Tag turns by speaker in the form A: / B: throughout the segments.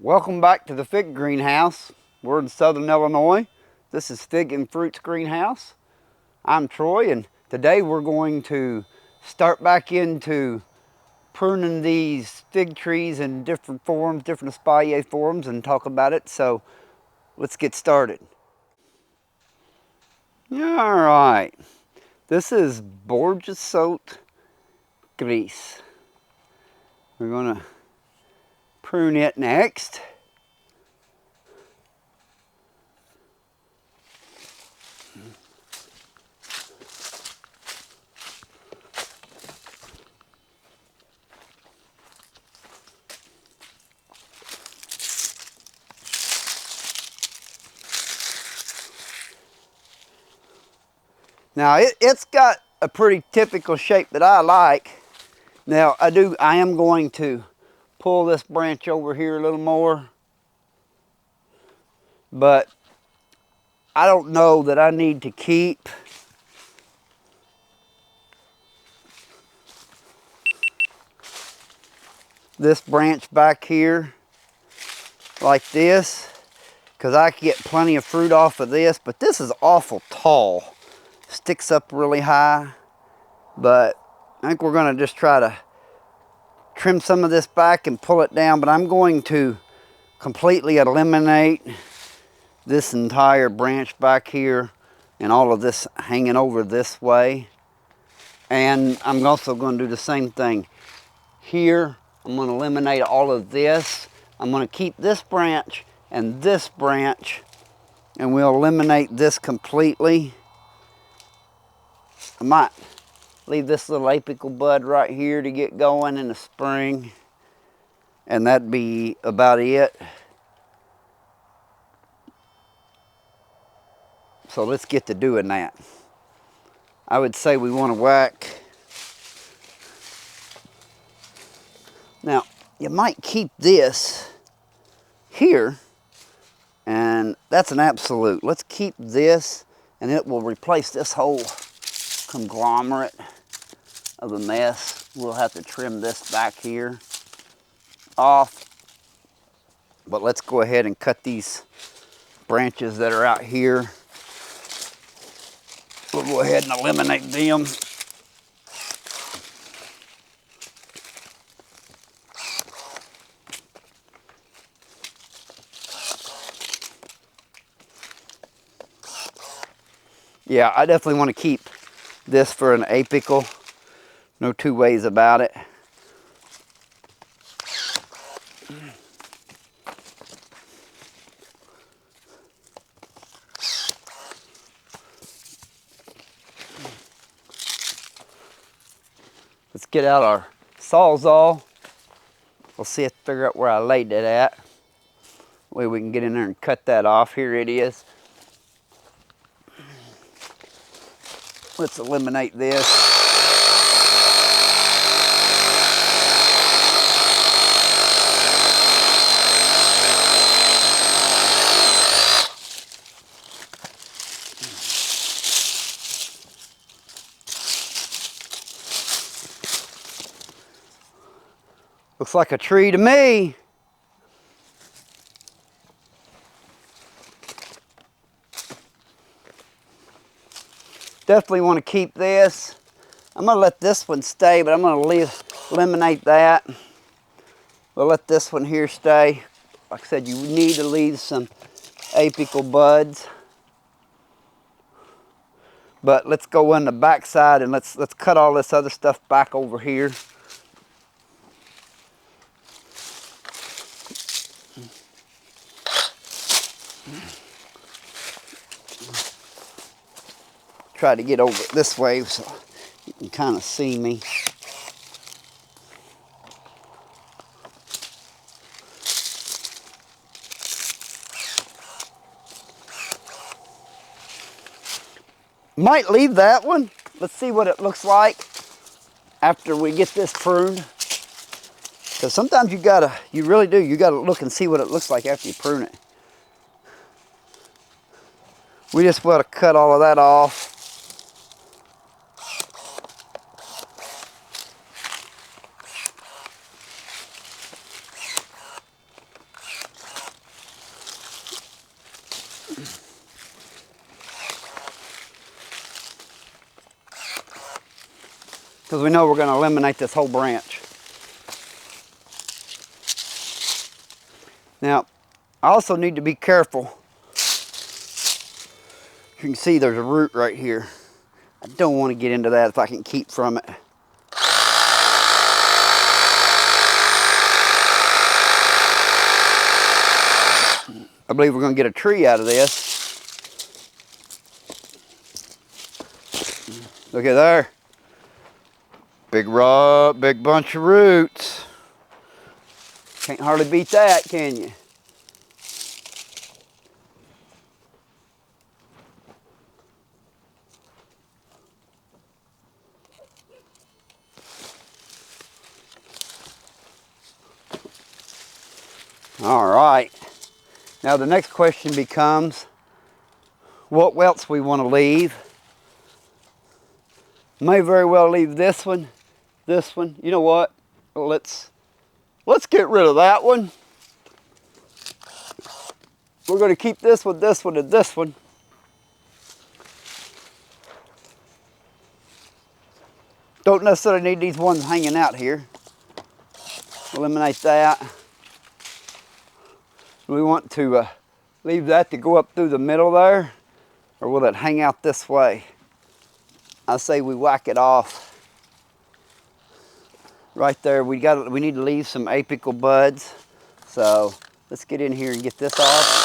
A: Welcome back to the fig greenhouse. We're in Southern Illinois. This is Fig and Fruits Greenhouse. I'm Troy, and today we're going to start back into pruning these fig trees in different forms, different Espalier forms, and talk about it. So let's get started. All right, this is Bourjassotta Grise. We're gonna prune it next. Now it's got a pretty typical shape that I like. Now I am going to pull this branch over here a little more, but I don't know that I need to keep this branch back here like this, because I can get plenty of fruit off of this, but this is awful tall. Sticks up really high, but I think we're going to just try to trim some of this back and pull it down, but I'm going to completely eliminate this entire branch back here and all of this hanging over this way. And I'm also going to do the same thing here. I'm going to eliminate all of this. I'm going to keep this branch, and we'll eliminate this completely. I might leave this little apical bud right here to get going in the spring, and that'd be about it. So let's get to doing that. I would say we want to whack. Now, you might keep this here, and that's an absolute. Let's keep this, and it will replace this whole conglomerate of a mess. We'll have to trim this back here off, but let's go ahead and cut these branches that are out here. We'll go ahead and eliminate them. Yeah, I definitely want to keep this for an apical. No two ways about it. Let's get out our Sawzall. We'll see if I figure out where I laid it at. Way we can get in there and cut that off. Here it is. Let's eliminate this. Looks like a tree to me. Definitely want to keep this. I'm going to let this one stay, but I'm going to eliminate that. We'll let this one here stay. Like I said, you need to leave some apical buds. But let's go on the back side and let's cut all this other stuff back over here. Try to get over it this way so you can kind of see me. Might leave that one. Let's see what it looks like after we get this pruned. Because sometimes you really do, you gotta look and see what it looks like after you prune it. We just want to cut all of that off. because we know we're going to eliminate this whole branch. Now, I also need to be careful. You can see there's a root right here. I don't want to get into that if I can keep from it. I believe we're going to get a tree out of this. Look at there. Big rod, big bunch of roots. Can't hardly beat that, can you? All right. Now the next question becomes what else we want to leave. May very well leave this one, this one. You know what? Let's get rid of that one. We're going to keep this one, this one, and this one. Don't necessarily need these ones hanging out here. Eliminate that. We want to leave that to go up through the middle there, or will it hang out this way? I say we whack it off. Right there, we need to leave some apical buds. So let's get in here and get this off.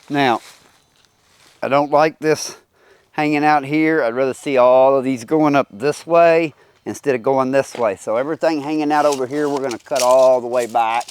A: Now, I don't like this hanging out here. I'd rather see all of these going up this way instead of going this way. So everything hanging out over here, we're going to cut all the way back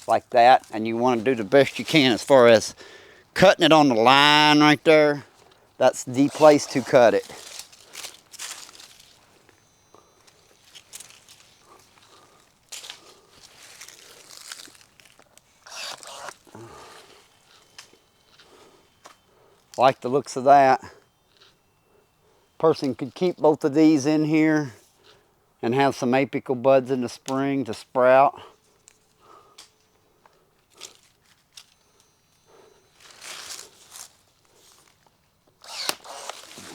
A: like that. And you want to do the best you can as far as cutting it on the line right there. That's the place to cut it. Like the looks of that. Person could keep both of these in here and have some apical buds in the spring to sprout.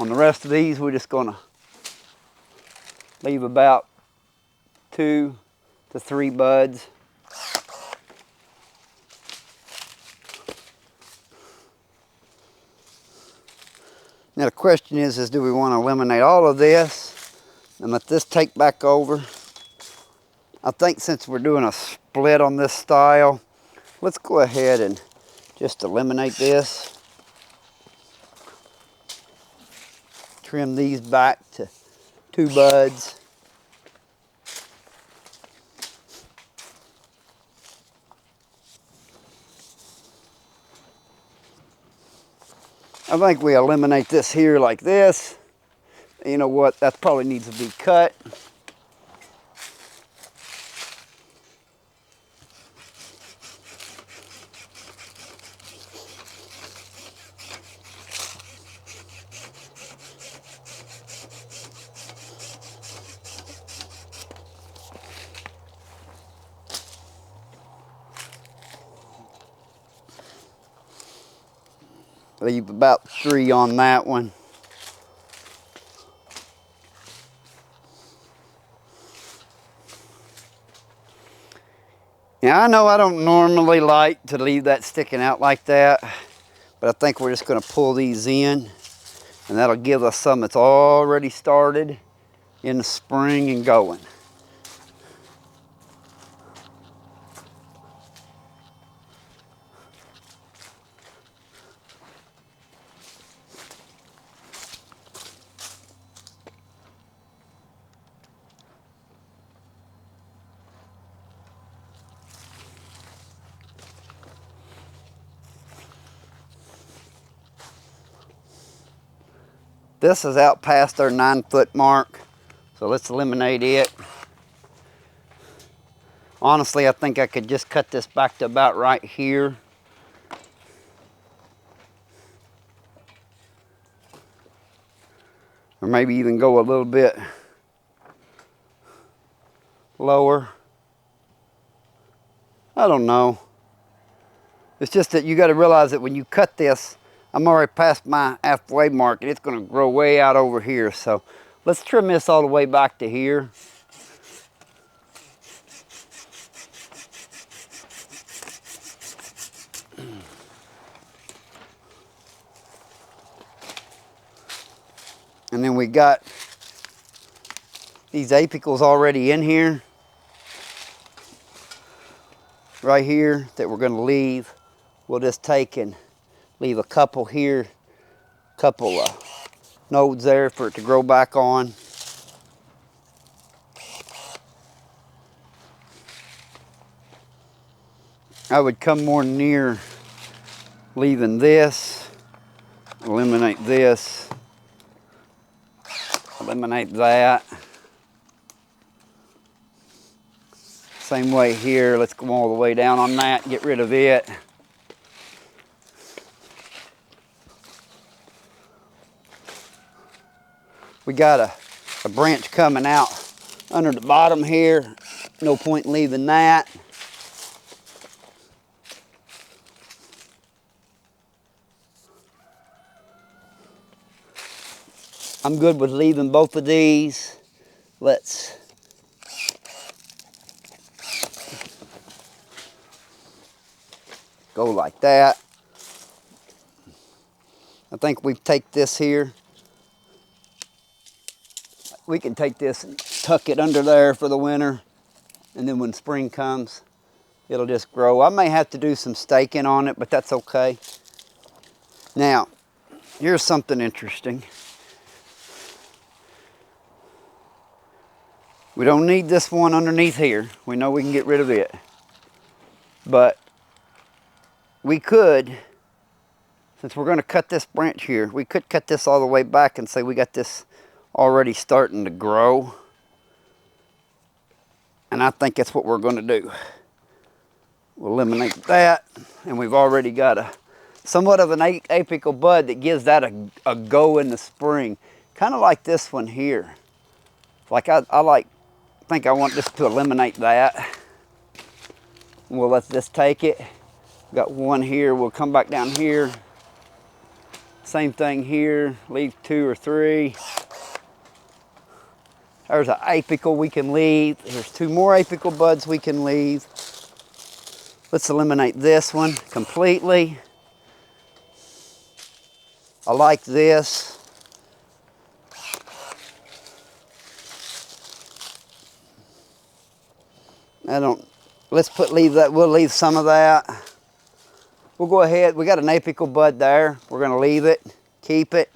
A: On the rest of these, we're just going to leave about 2 to 3 buds. Now the question is do we want to eliminate all of this and let this take back over? I think since we're doing a split on this style, let's go ahead and just eliminate this. Trim these back to 2 buds. I think we eliminate this here like this. You know what? That probably needs to be cut. Leave about 3 on that one. Now I know I don't normally like to leave that sticking out like that, but I think we're just going to pull these in, and that'll give us some that's already started in the spring and going. This is out past our 9-foot mark, so let's eliminate it. Honestly, I think I could just cut this back to about right here. Or maybe even go a little bit lower. I don't know. It's just that you got to realize that when you cut this, I'm already past my halfway mark and it's going to grow way out over here. So let's trim this all the way back to here. And then we got these apicals already in here, right here, that we're going to leave. We'll just take and leave a couple here, couple nodes there for it to grow back on. I would come more near leaving this, eliminate this, eliminate that. Same way here, let's go all the way down on that, get rid of it. We got a branch coming out under the bottom here. No point in leaving that. I'm good with leaving both of these. Let's go like that. I think we take this here. We can take this and tuck it under there for the winter. And then when spring comes, it'll just grow. I may have to do some staking on it, but that's okay. Now, here's something interesting. We don't need this one underneath here. We know we can get rid of it. But we could, since we're going to cut this branch here, we could cut this all the way back and say we got this already starting to grow. And I think that's what we're going to do. We'll eliminate that. And we've already got a somewhat of an apical bud that gives that a go in the spring. Kind of like this one here. Like I think I want just to eliminate that. We'll let this take it. Got one here, we'll come back down here. Same thing here, leave 2 or 3. There's an apical we can leave. There's 2 more apical buds we can leave. Let's eliminate this one completely. I like this. We'll leave some of that. We'll go ahead, we got an apical bud there. We're gonna leave it, keep it.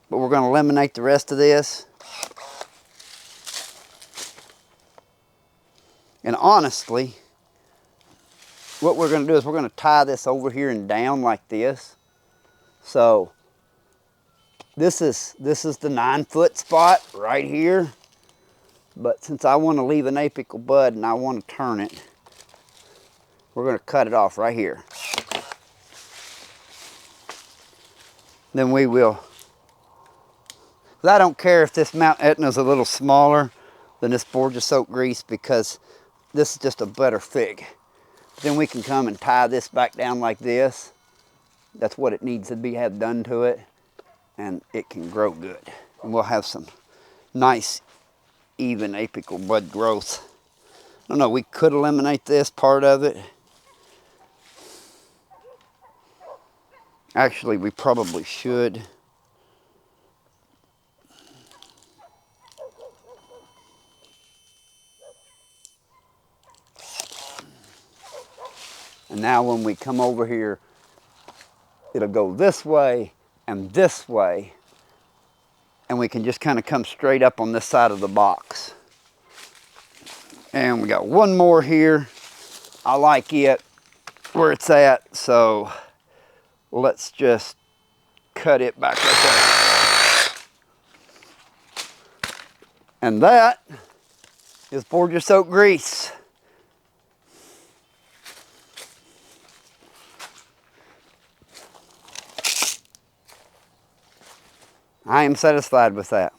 A: But we're gonna eliminate the rest of this. And honestly, what we're gonna do is we're gonna tie this over here and down like this. So this is the 9-foot spot right here. But since I want to leave an apical bud and I want to turn it, we're going to cut it off right here. Then we will. I don't care if this Mount Etna is a little smaller than this Bourjassotta Grise because this is just a better fig. Then we can come and tie this back down like this. That's what it needs to be have done to it, and it can grow good. And we'll have some nice even apical bud growth. I don't know, we could eliminate this part of it. Actually, we probably should. And now when we come over here, it'll go this way and this way. And we can just kind of come straight up on this side of the box. And we got one more here. I like it where it's at, so let's just cut it back right there. And that is Bourjassotta Grise. I am satisfied with that.